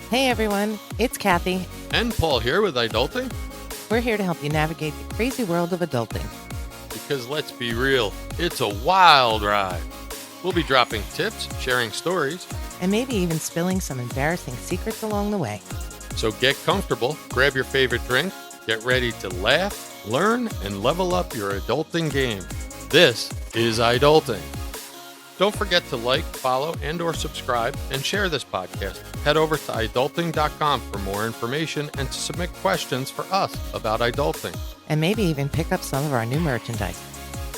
Hey everyone, it's Kathy. And Paul here with iDulting. We're here to help you navigate the crazy world of adulting. Because let's be real, it's a wild ride. We'll be dropping tips, sharing stories, And maybe even spilling some embarrassing secrets along the way. so get comfortable, grab your favorite drink, get ready to laugh, learn, and level up your adulting game. This is iDulting. Don't forget to like, follow, and or subscribe, and share this podcast. Head over to iDulting.com for more information and to submit questions for us about iDulting. And maybe even pick up some of our new merchandise.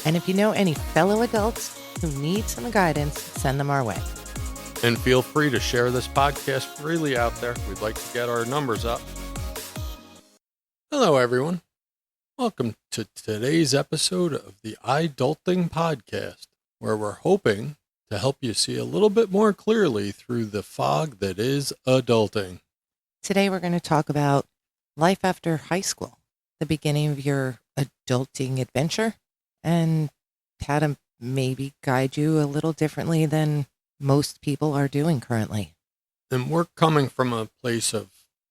And if you know any fellow adults who need some guidance, send them our way. And feel free to share this podcast freely out there. We'd like to get our numbers up. Hello, everyone. Welcome to today's episode of the iDulting podcast, where we're hoping to help you see a little bit more clearly through the fog that is adulting. Today we're going to talk about life after high school, the beginning of your adulting adventure, and how to maybe guide you a little differently than most people are doing currently. And we're coming from a place of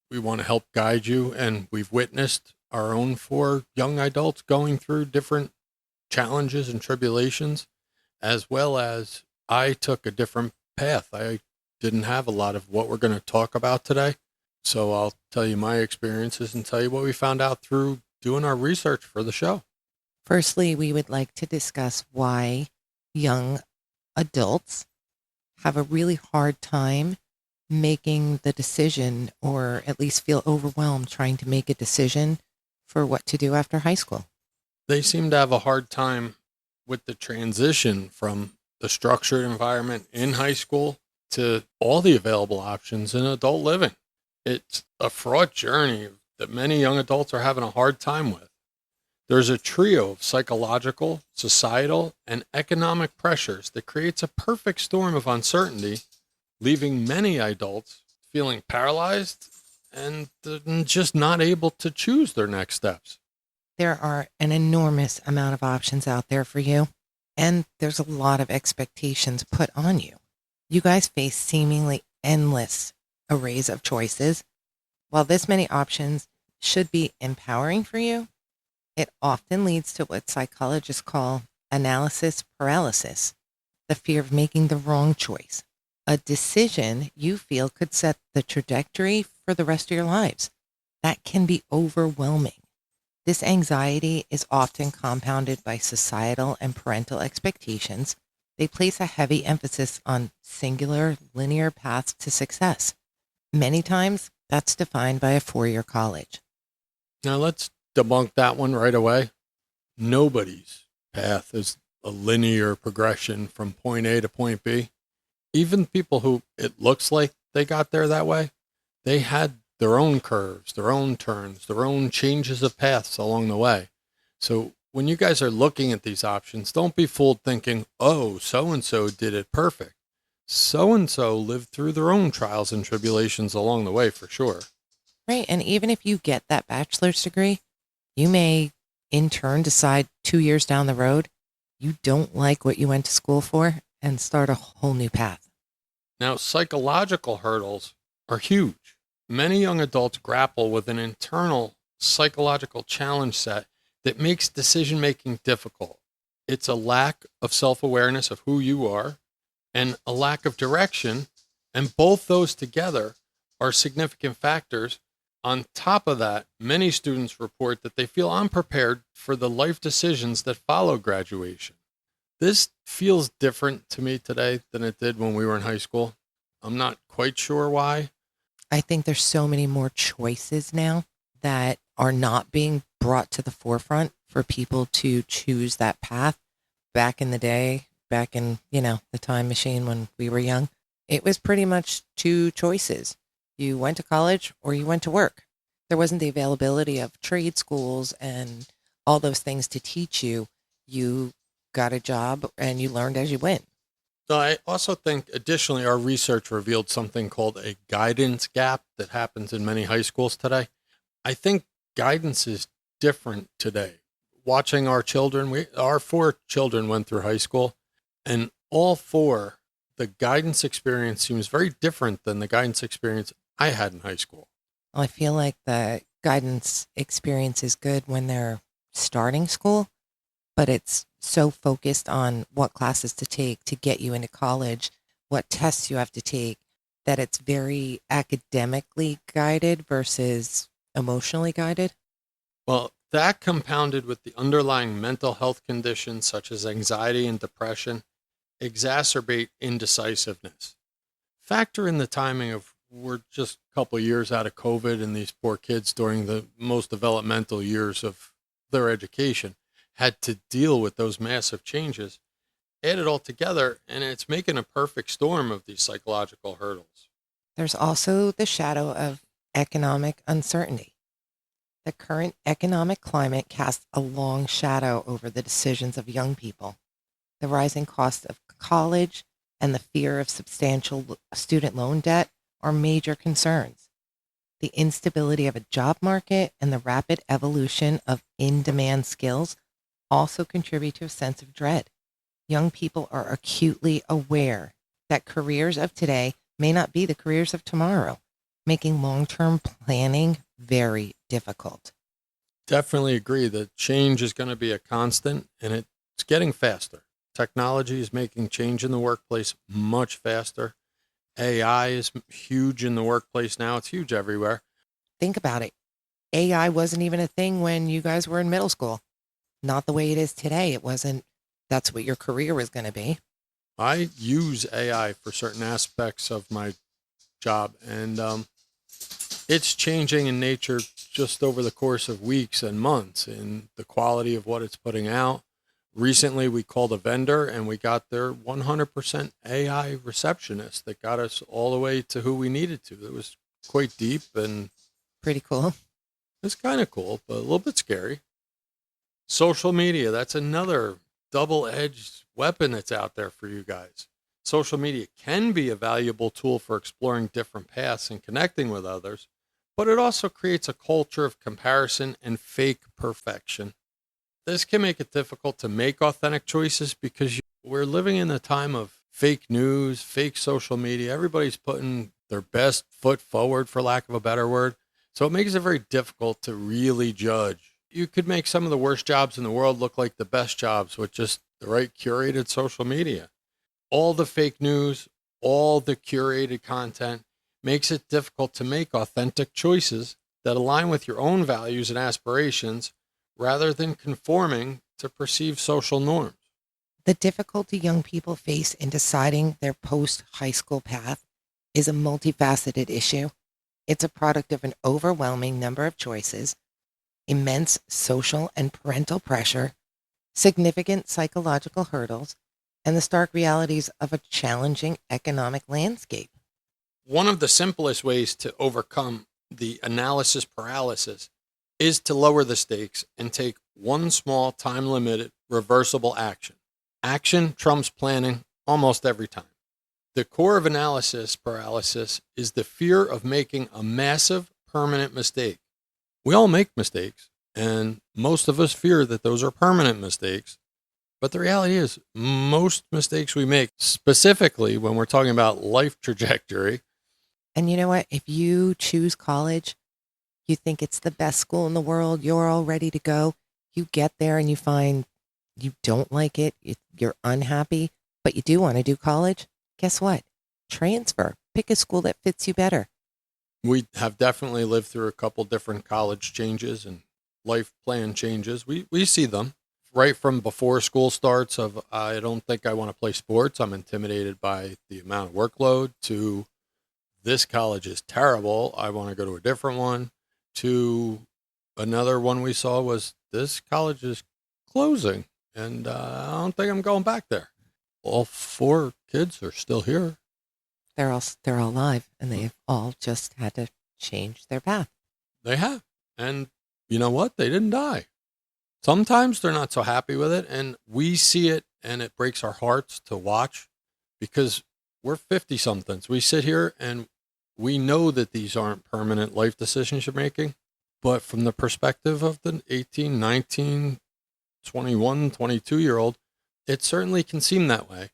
we want to help guide you, and we've witnessed our own 4 young adults going through different challenges and tribulations, as well as I took a different path. I didn't have a lot of what we're going to talk about today. So I'll tell you my experiences and tell you what we found out through doing our research for the show. Firstly, we would like to discuss why young adults have a really hard time making the decision, or at least feel overwhelmed trying to make a decision for what to do after high school. They seem to have a hard time with the transition from the structured environment in high school to all the available options in adult living. It's a fraught journey that many young adults are having a hard time with. There's a trio of psychological, societal, and economic pressures that creates a perfect storm of uncertainty, leaving many adults feeling paralyzed and just not able to choose their next steps. There are an enormous amount of options out there for you, and there's a lot of expectations put on you. You guys face seemingly endless arrays of choices. While this many options should be empowering for you, it often leads to what psychologists call analysis paralysis, the fear of making the wrong choice, a decision you feel could set the trajectory for the rest of your lives. That can be overwhelming. This anxiety is often compounded by societal and parental expectations. They place a heavy emphasis on singular, linear paths to success. Many times, that's defined by a 4-year college. Now let's debunk that one right away. Nobody's path is a linear progression from point A to point B. Even people who it looks like they got there that way, they had their own curves, their own turns, their own changes of paths along the way. So when you guys are looking at these options, don't be fooled thinking, oh, so-and-so did it perfect. So-and-so lived through their own trials and tribulations along the way for sure. Right. And even if you get that bachelor's degree, you may in turn decide 2 years down the road, you don't like what you went to school for and start a whole new path. Now, psychological hurdles are huge. Many young adults grapple with an internal psychological challenge set that makes decision-making difficult. It's a lack of self-awareness of who you are and a lack of direction, and both those together are significant factors. On top of that, many students report that they feel unprepared for the life decisions that follow graduation. This feels different to me today than it did when we were in high school. I'm not quite sure why. I think there's so many more choices now that are not being brought to the forefront for people to choose that path. Back in the day, back in, the time machine when we were young, it was pretty much 2 choices. You went to college or you went to work. There wasn't the availability of trade schools and all those things to teach you. You got a job and you learned as you went. So I also think, additionally, our research revealed something called a guidance gap that happens in many high schools today. I think guidance is different today. Watching our children, our 4 children went through high school, and all 4, the guidance experience seems very different than the guidance experience I had in high school. Well, I feel like the guidance experience is good when they're starting school, but it's so focused on what classes to take to get you into college, what tests you have to take, that it's very academically guided versus emotionally guided. Well, that compounded with the underlying mental health conditions such as anxiety and depression exacerbate indecisiveness. Factor in the timing of we're just a couple of years out of COVID, and these poor kids during the most developmental years of their education had to deal with those massive changes. Add it all together, and it's making a perfect storm of these psychological hurdles. There's also the shadow of economic uncertainty. The current economic climate casts a long shadow over the decisions of young people. The rising cost of college and the fear of substantial student loan debt are major concerns. The instability of a job market and the rapid evolution of in-demand skills also contribute to a sense of dread. Young people are acutely aware that careers of today may not be the careers of tomorrow, making long-term planning very difficult. Definitely agree that change is going to be a constant, and it's getting faster. Technology is making change in the workplace much faster. AI is huge in the workplace now. It's huge everywhere. Think about it. AI wasn't even a thing when you guys were in middle school. Not the way it is today. It wasn't, that's what your career was going to be. I use AI for certain aspects of my job, and it's changing in nature just over the course of weeks and months in the quality of what it's putting out. Recently, we called a vendor and we got their 100% AI receptionist that got us all the way to who we needed to. It was quite deep and Pretty cool. it's kind of cool, but a little bit scary. Social media, that's another double edged weapon that's out there for you guys. Social media can be a valuable tool for exploring different paths and connecting with others, but it also creates a culture of comparison and fake perfection. This can make it difficult to make authentic choices because we're living in a time of fake news, fake social media. Everybody's putting their best foot forward, for lack of a better word. So it makes it very difficult to really judge. You could make some of the worst jobs in the world look like the best jobs with just the right curated social media. All the fake news, all the curated content makes it difficult to make authentic choices that align with your own values and aspirations rather than conforming to perceived social norms. The difficulty young people face in deciding their post-high school path is a multifaceted issue. It's a product of an overwhelming number of choices, immense social and parental pressure, significant psychological hurdles, and the stark realities of a challenging economic landscape. One of the simplest ways to overcome the analysis paralysis is to lower the stakes and take one small time limited reversible action. Action trumps planning almost every time. The core of analysis paralysis is the fear of making a massive permanent mistake. We all make mistakes, and most of us fear that those are permanent mistakes. But the reality is, most mistakes we make, specifically when we're talking about life trajectory. And you know what? If you choose college, you think it's the best school in the world, you're all ready to go. You get there and you find you don't like it, you're unhappy, but you do want to do college. Guess what? Transfer. Pick a school that fits you better. We have definitely lived through a couple different college changes and life plan changes. We see them right from before school starts of I don't think I want to play sports. I'm intimidated by the amount of workload to this college is terrible. I want to go to a different one to another one we saw was this college is closing and I don't think I'm going back there. All four kids are still here. They're all alive and they've all just had to change their path. They have. And you know what? They didn't die. Sometimes they're not so happy with it. And we see it and it breaks our hearts to watch because we're 50 somethings. We sit here and we know that these aren't permanent life decisions you're making. But from the perspective of the 18, 19, 21, 22-year-old, it certainly can seem that way.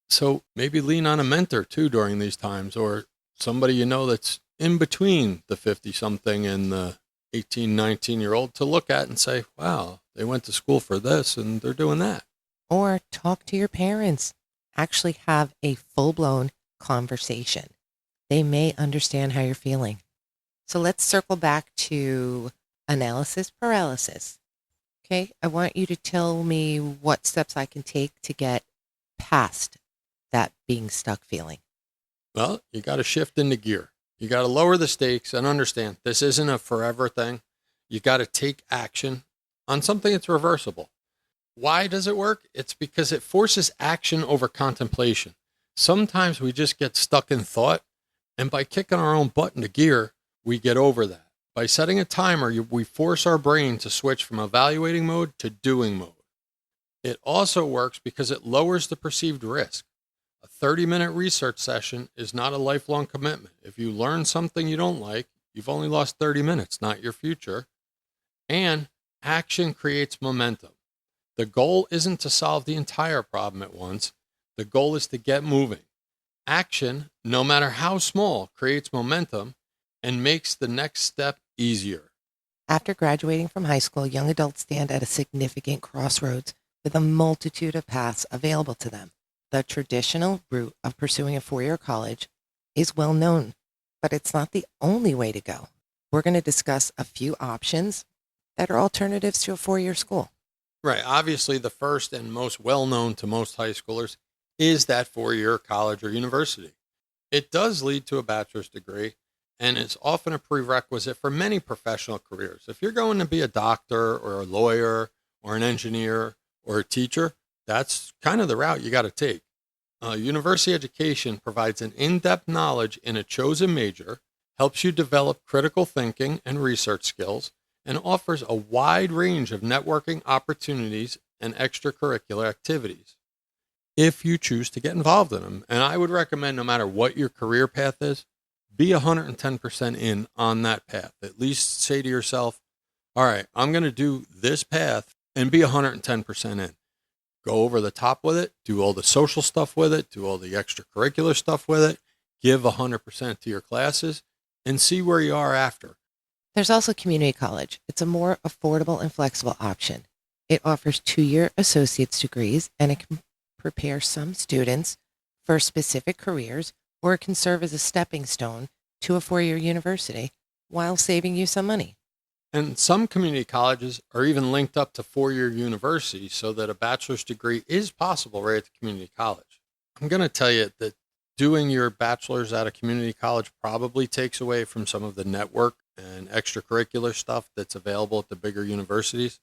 So maybe lean on a mentor too during these times or somebody you know that's in between the 50 something and the 18, 19-year-old to look at and say, wow, they went to school for this and they're doing that. Or talk to your parents. Actually have a full-blown conversation. They may understand how you're feeling. So let's circle back to analysis paralysis. Okay, I want you to tell me what steps I can take to get past that being stuck feeling. Well, you got to shift into gear. You got to lower the stakes and understand this isn't a forever thing. You got to take action on something that's reversible. Why does it work? It's because it forces action over contemplation. Sometimes we just get stuck in thought, and by kicking our own butt into gear, we get over that. By setting a timer, we force our brain to switch from evaluating mode to doing mode. It also works because it lowers the perceived risk. A 30-minute research session is not a lifelong commitment. If you learn something you don't like, you've only lost 30 minutes, not your future. And action creates momentum. The goal isn't to solve the entire problem at once. The goal is to get moving. Action, no matter how small, creates momentum and makes the next step easier. After graduating from high school, young adults stand at a significant crossroads with a multitude of paths available to them. The traditional route of pursuing a four-year college is well known, but it's not the only way to go. We're going to discuss a few options that are alternatives to a four-year school. Right. Obviously, the first and most well-known to most high schoolers is that four-year college or university. It does lead to a bachelor's degree, and it's often a prerequisite for many professional careers. If you're going to be a doctor or a lawyer or an engineer or a teacher, that's kind of the route you got to take. University education provides an in-depth knowledge in a chosen major, helps you develop critical thinking and research skills, and offers a wide range of networking opportunities and extracurricular activities if you choose to get involved in them. And I would recommend, no matter what your career path is, be 110% in on that path. At least say to yourself, all right, I'm going to do this path and be 110% in. Go over the top with it, do all the social stuff with it, do all the extracurricular stuff with it, give 100% to your classes, and see where you are after. There's also community college. It's a more affordable and flexible option. It offers two-year associate's degrees, and it can prepare some students for specific careers, or it can serve as a stepping stone to a four-year university while saving you some money. And some community colleges are even linked up to four-year universities so that a bachelor's degree is possible right at the community college. I'm going to tell you that doing your bachelor's at a community college probably takes away from some of the network and extracurricular stuff that's available at the bigger universities.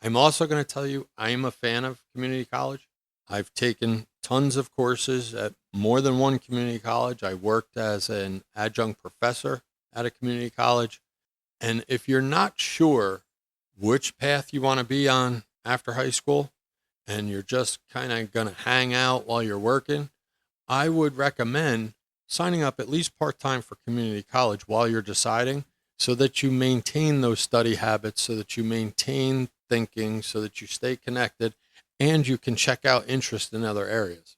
I'm also going to tell you I'm a fan of community college. I've taken tons of courses at more than one community college. I worked as an adjunct professor at a community college. And if you're not sure which path you want to be on after high school, and you're just kind of going to hang out while you're working, I would recommend signing up at least part-time for community college while you're deciding, so that you maintain those study habits, so that you maintain thinking, so that you stay connected, and you can check out interest in other areas.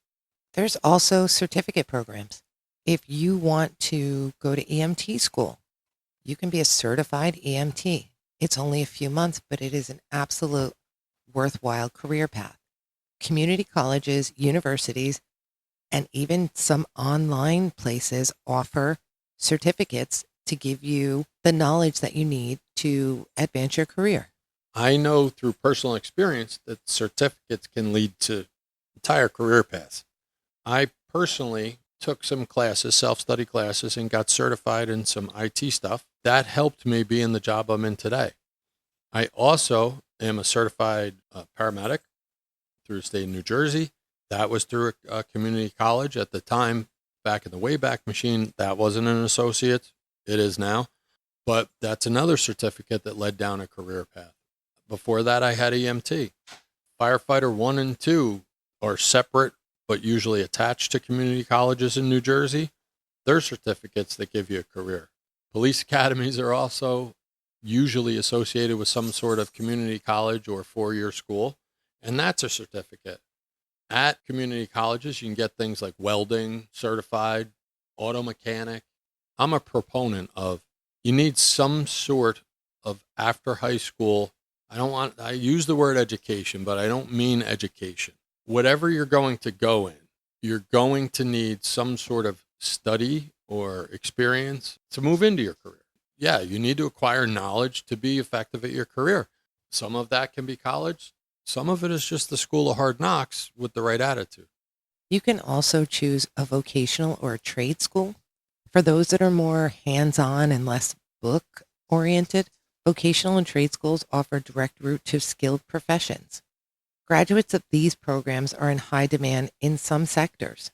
There's also certificate programs. If you want to go to EMT school, you can be a certified EMT. It's only a few months, but it is an absolute worthwhile career path. Community colleges, universities, and even some online places offer certificates to give you the knowledge that you need to advance your career. I know through personal experience that certificates can lead to entire career paths. I personally took some classes, self-study classes, and got certified in some IT stuff. That helped me be in the job I'm in today. I also am a certified paramedic through the state of New Jersey. That was through a community college at the time. Back in the Wayback Machine, that wasn't an associate. It is now. But that's another certificate that led down a career path. Before that, I had EMT. Firefighter 1 and 2 are separate, but usually attached to community colleges in New Jersey. They're certificates that give you a career. Police academies are also usually associated with some sort of community college or four-year school, and that's a certificate. At community colleges, you can get things like welding certified, auto mechanic, I'm a proponent of you need some sort of after high school. I use the word education, but I don't mean education. Whatever you're going to go in, you're going to need some sort of study or experience to move into your career. Yeah, you need to acquire knowledge to be effective at your career. Some of that can be college. Some of it is just the school of hard knocks with the right attitude. You can also choose a vocational or a trade school. For those that are more hands-on and less book-oriented, vocational and trade schools offer direct route to skilled professions. Graduates of these programs are in high demand in some sectors.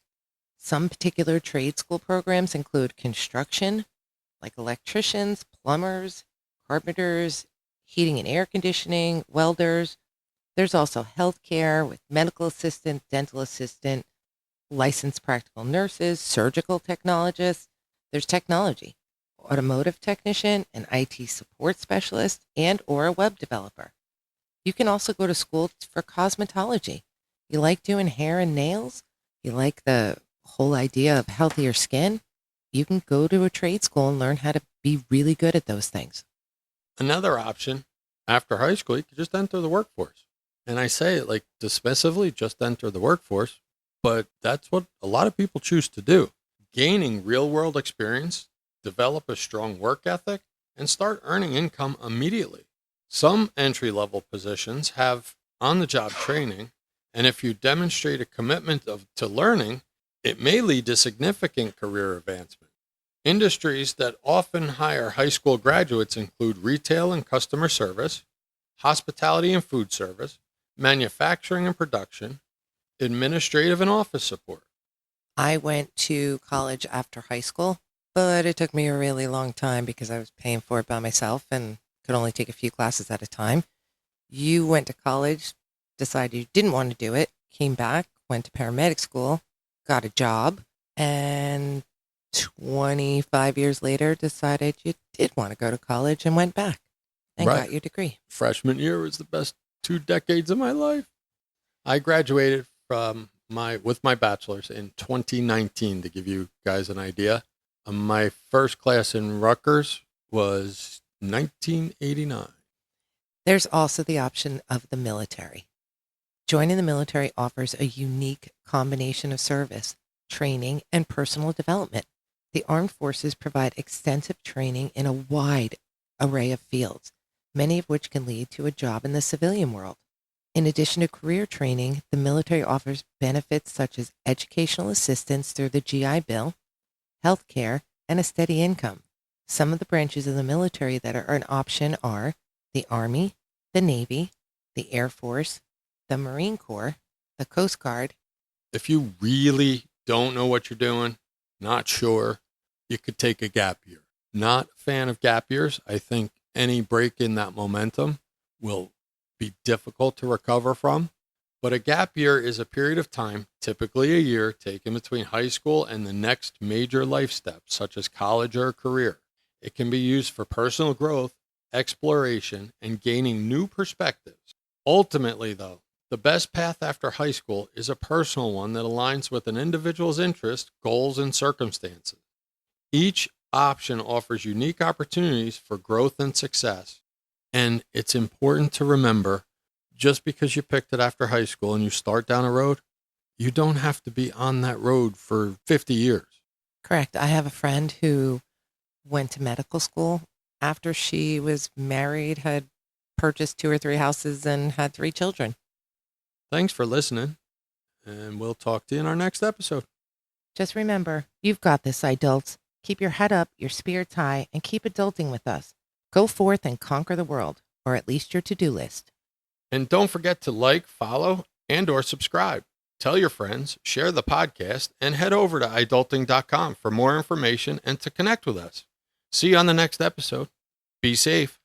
Some particular trade school programs include construction, like electricians, plumbers, carpenters, heating and air conditioning, welders. There's also healthcare with medical assistant, dental assistant, licensed practical nurses, surgical technologists. There's technology, automotive technician, an IT support specialist, and or a web developer. You can also go to school for cosmetology. You like doing hair and nails? You like the whole idea of healthier skin? You can go to a trade school and learn how to be really good at those things. Another option after high school, you could just enter the workforce. And I say it like dismissively, just enter the workforce, but that's what a lot of people choose to do. Gaining real world experience, develop a strong work ethic, and start earning income immediately. Some entry level positions have on the job training, and if you demonstrate a commitment to learning, it may lead to significant career advancement. Industries that often hire high school graduates include retail and customer service, hospitality and food service, manufacturing and production, administrative and office support. I went to college after high school, but it took me a really long time because I was paying for it by myself and could only take a few classes at a time. You went to college, decided you didn't want to do it, came back, went to paramedic school, got a job, and 25 years later decided you did want to go to college and went back and Right. got your degree. Freshman year was the best 2 decades of my life. I graduated with my bachelor's in 2019, to give you guys an idea. My first class in Rutgers was 1989. There's also the option of the military. Joining the military offers a unique combination of service, training, and personal development. The armed forces provide extensive training in a wide array of fields, many of which can lead to a job in the civilian world. In addition to career training, the military offers benefits such as educational assistance through the GI Bill, health care, and a steady income. Some of the branches of the military that are an option are the Army, the Navy, the Air Force, the Marine Corps, the Coast Guard. If you really don't know what you're doing, not sure, you could take a gap year. Not a fan of gap years. I think any break in that momentum will be difficult to recover from. But a gap year is a period of time, typically a year, taken between high school and the next major life step, such as college or a career. It can be used for personal growth, exploration, and gaining new perspectives. Ultimately, though, the best path after high school is a personal one that aligns with an individual's interests, goals, and circumstances. Each option offers unique opportunities for growth and success. And it's important to remember, just because you picked it after high school and you start down a road, you don't have to be on that road for 50 years. Correct. I have a friend who went to medical school after she was married, had purchased 2 or 3 houses, and had 3 children. Thanks for listening, and we'll talk to you in our next episode. Just remember, you've got this, adults. Keep your head up, your spirits high, and keep adulting with us. Go forth and conquer the world, or at least your to-do list. And don't forget to like, follow, and or subscribe. Tell your friends, share the podcast, and head over to iDulting.com for more information and to connect with us. See you on the next episode. Be safe.